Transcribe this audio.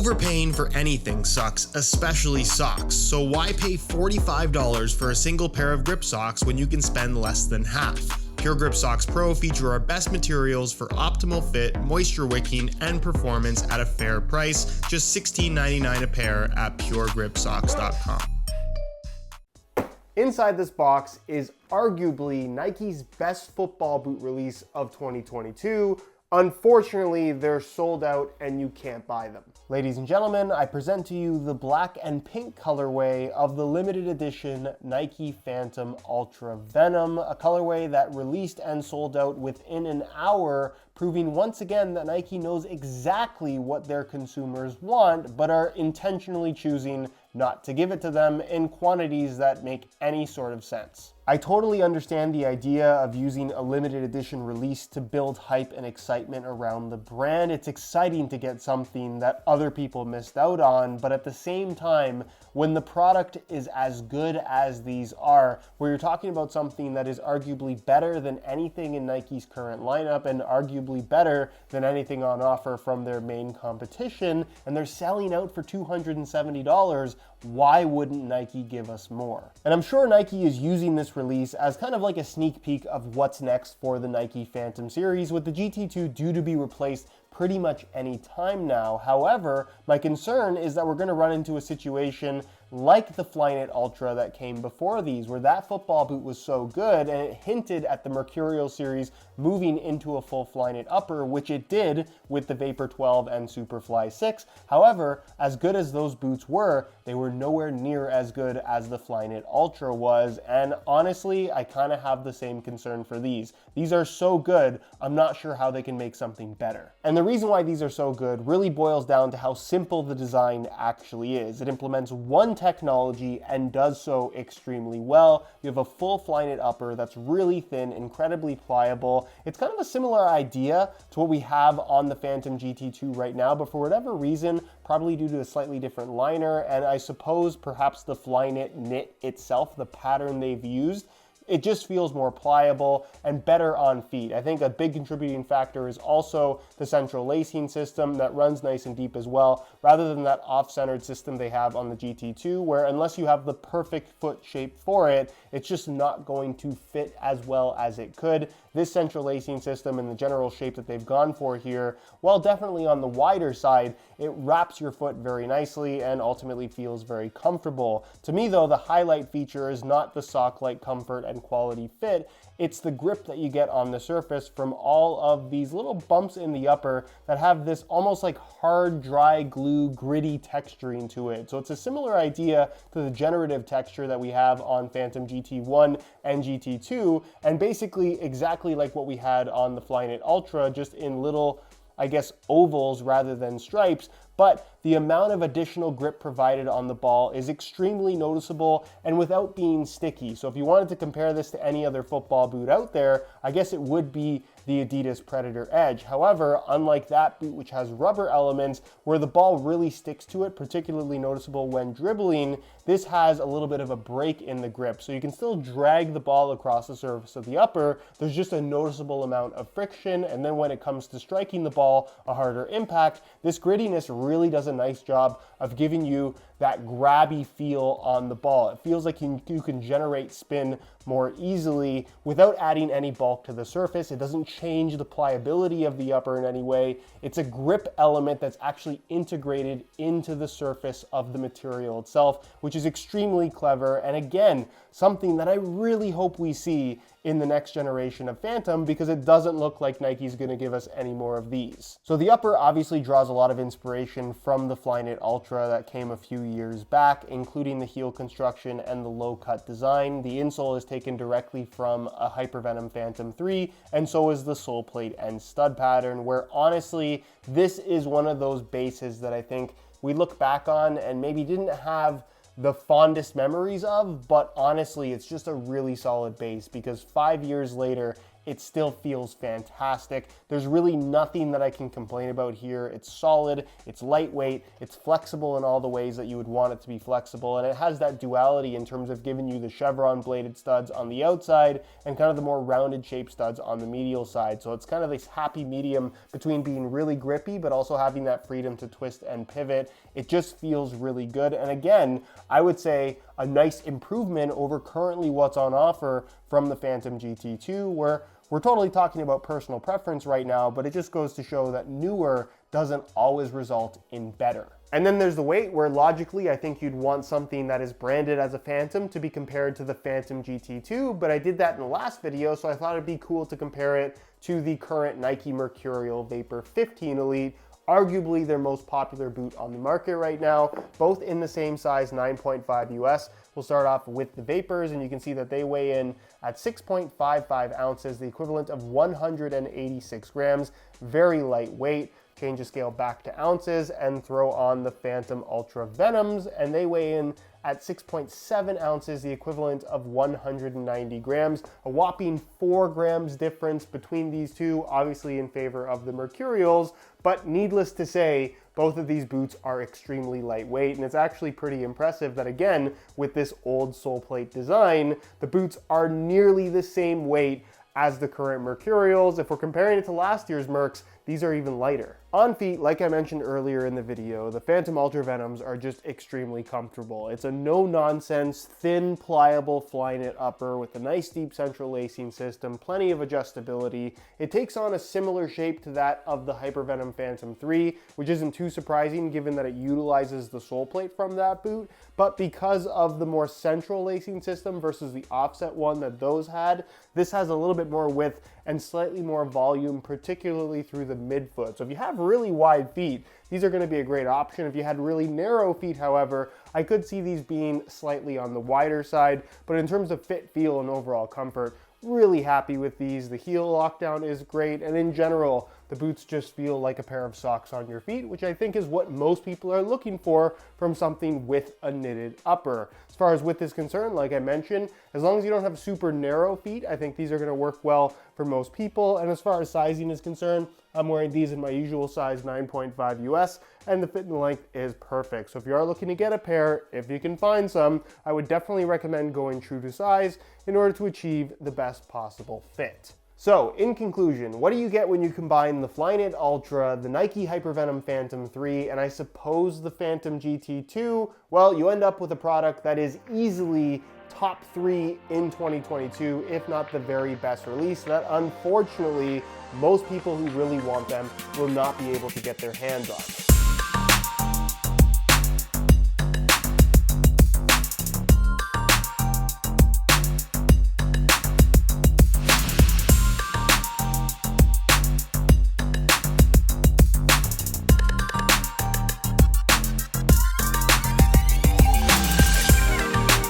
Overpaying for anything sucks, especially socks, so why pay $45 for a single pair of grip socks when you can spend less than half? Pure Grip Socks Pro feature our best materials for optimal fit, moisture wicking, and performance at a fair price, just $16.99 a pair at puregripsocks.com. Inside this box is arguably Nike's best football boot release of 2022. Unfortunately, they're sold out and you can't buy them. Ladies and gentlemen, I present to you the black and pink colorway of the limited edition Nike Phantom Ultra Venom, a colorway that released and sold out within an hour, proving once again that Nike knows exactly what their consumers want, but are intentionally choosing not to give it to them in quantities that make any sort of sense. I totally understand the idea of using a limited edition release to build hype and excitement around the brand. It's exciting to get something that other people missed out on, but at the same time, when the product is as good as these are, where you're talking about something that is arguably better than anything in Nike's current lineup and arguably better than anything on offer from their main competition, and they're selling out for $270, why wouldn't Nike give us more? And I'm sure Nike is using this release as kind of like a sneak peek of what's next for the Nike Phantom series, with the GT2 due to be replaced pretty much any time now. However, my concern is that we're going to run into a situation like the Flyknit Ultra that came before these, where that football boot was so good and it hinted at the Mercurial series moving into a full Flyknit upper, which it did with the Vapor 12 and Superfly 6. However, as good as those boots were, they were nowhere near as good as the Flyknit Ultra was, and honestly, I kind of have the same concern for these. These are so good, I'm not sure how they can make something better. And the reason why these are so good really boils down to how simple the design actually is. It implements one technology and does so extremely well. You have a full Flyknit upper that's really thin, incredibly pliable. It's kind of a similar idea to what we have on the Phantom GT2 right now, but for whatever reason, probably due to a slightly different liner, and I suppose perhaps the Flyknit knit itself, the pattern they've used, it just feels more pliable and better on feet. I think a big contributing factor is also the central lacing system that runs nice and deep as well, rather than that off-centered system they have on the GT2, where unless you have the perfect foot shape for it, it's just not going to fit as well as it could. This central lacing system and the general shape that they've gone for here, while definitely on the wider side, it wraps your foot very nicely and ultimately feels very comfortable. To me though, the highlight feature is not the sock-like comfort and quality fit, it's the grip that you get on the surface from all of these little bumps in the upper that have this almost like hard, dry glue, gritty texturing to it. So it's a similar idea to the generative texture that we have on Phantom GT1 and GT2, and basically exactly like what we had on the Flyknit Ultra, just in little, I guess, ovals rather than stripes. But the amount of additional grip provided on the ball is extremely noticeable and without being sticky. So if you wanted to compare this to any other football boot out there, I guess it would be the Adidas Predator Edge. However, unlike that boot, which has rubber elements where the ball really sticks to it, particularly noticeable when dribbling, this has a little bit of a break in the grip. So you can still drag the ball across the surface of the upper. There's just a noticeable amount of friction. And then when it comes to striking the ball, a harder impact, this grittiness really does a nice job of giving you that grabby feel on the ball. It feels like you can generate spin more easily without adding any bulk to the surface. It doesn't change the pliability of the upper in any way. It's a grip element that's actually integrated into the surface of the material itself, which is extremely clever. And again, something that I really hope we see in the next generation of Phantom, because it doesn't look like Nike's going to give us any more of these. So the upper obviously draws a lot of inspiration from the Flyknit Ultra that came a few years back, including the heel construction and the low cut design. The insole is taken directly from a Hypervenom Phantom 3, and so is the sole plate and stud pattern, where honestly, this is one of those bases that I think we look back on and maybe didn't have the fondest memories of, but honestly, it's just a really solid base, because 5 years later, it still feels fantastic. There's really nothing that I can complain about here. It's solid, it's lightweight, it's flexible in all the ways that you would want it to be flexible, and it has that duality in terms of giving you the chevron bladed studs on the outside and kind of the more rounded shaped studs on the medial side. So it's kind of this happy medium between being really grippy but also having that freedom to twist and pivot. It just feels really good, and again, I would say a nice improvement over currently what's on offer from the Phantom GT2, where we're totally talking about personal preference right now, but it just goes to show that newer doesn't always result in better. And then there's the weight, where logically I think you'd want something that is branded as a Phantom to be compared to the Phantom GT2, but I did that in the last video, so I thought it'd be cool to compare it to the current Nike Mercurial Vapor 15 Elite, arguably their most popular boot on the market right now, both in the same size, 9.5 US. We'll start off with the Vapors, and you can see that they weigh in at 6.55 ounces, the equivalent of 186 grams, very lightweight. Change the scale back to ounces and throw on the Phantom Ultra Venoms, and they weigh in at 6.7 ounces, the equivalent of 190 grams. A whopping 4 grams difference between these two, obviously in favor of the Mercurials, but needless to say, both of these boots are extremely lightweight, and it's actually pretty impressive that, again, with this old sole plate design, the boots are nearly the same weight as the current Mercurials. If we're comparing it to last year's Mercs, these are even lighter. On feet, like I mentioned earlier in the video, the Phantom Ultra Venoms are just extremely comfortable. It's a no-nonsense, thin, pliable Flyknit upper with a nice deep central lacing system, plenty of adjustability. It takes on a similar shape to that of the Hypervenom Phantom 3, which isn't too surprising given that it utilizes the sole plate from that boot, but because of the more central lacing system versus the offset one that those had, this has a little bit more width and slightly more volume, particularly through the midfoot. So if you have really wide feet, these are going to be a great option. If you had really narrow feet, however, I could see these being slightly on the wider side, but in terms of fit, feel, and overall comfort, really happy with these. The heel lockdown is great, and in general, the boots just feel like a pair of socks on your feet, which I think is what most people are looking for from something with a knitted upper. As far as width is concerned, like I mentioned, as long as you don't have super narrow feet, I think these are going to work well for most people. And as far as sizing is concerned, I'm wearing these in my usual size, 9.5 US, and the fit and the length is perfect. So if you are looking to get a pair, if you can find some, I would definitely recommend going true to size in order to achieve the best possible fit. So, in conclusion, what do you get when you combine the Flyknit Ultra, the Nike Hypervenom Phantom 3, and I suppose the Phantom GT2? Well, you end up with a product that is easily top 3 in 2022, if not the very best release, that unfortunately most people who really want them will not be able to get their hands on.